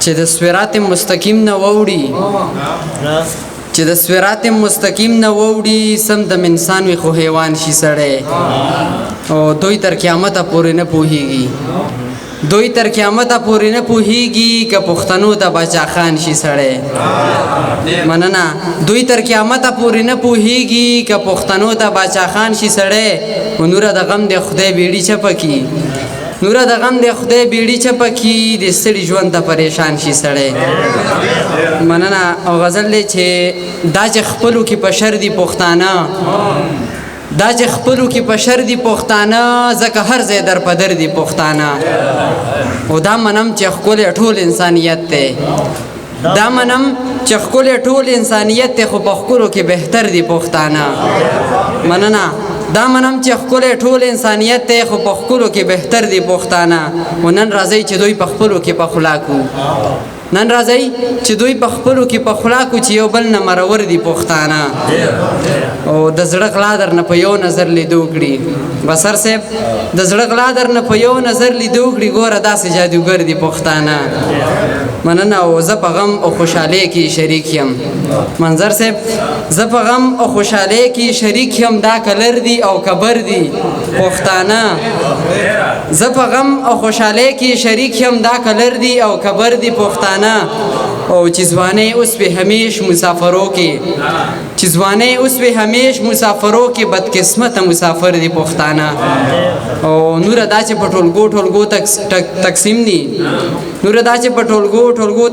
چې د صراط مستقیم نه ووړي چې د صراط مستقیم نه ووړي سم د انسان وي خو حیوان شي سړی او دوی تر قیامت پورې نه پوهیږي که پښتنو د باچا خان شي سړی مننه دوی تر قیامت پورې نه پوهیږي که پښتنو د باچا خان شي سړی نوره د غم د خدای بیړي چپکی نوره د غم د خدای بیړي چپکی د ستړي ژوند ته پریشان شي سړی مننه او غزل دی چې دا چې خپلو کې په شر دي پښتانه ځکه هر ځای در په در دي پښتانه او دا منم چې ښکلی ټول انسانیت دی خو په ښکلو کې بهتر دي پښتانه مننه دا منم چې ښکلی ټول انسانیت دی خو په ښکلو کې بهتر دي پښتانه و نن راځئ چې دوی په خپلو کې په خلاکو چې یو بل نه مرور دي پښتانه او د زړه غلا در نه په یو نظر لیدو کړي بسر صاحب د زړه غلا در نه په یو نظر لیدو کړي ګوره داسې جادوګر دي پښتانه مننه او زه په غم او خوشحالۍ کې شریک یم منظر صاحب زه په غم او خوشحالۍ کې شریک یم دا کلر دي او کبر دي پښتانه زه په غم او خوشحالۍ کې شریک یم دا کلر دي او کبر دي پښتانه او چې ځوانۍ اوس به همیش مسافرو کې بدقسمته مسافر دي پښتانه او نوره دا چې په ټولګو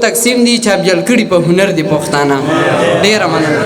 تقسیم دي چې ابجل کړي په هنر دي پښتانه ډېره مننه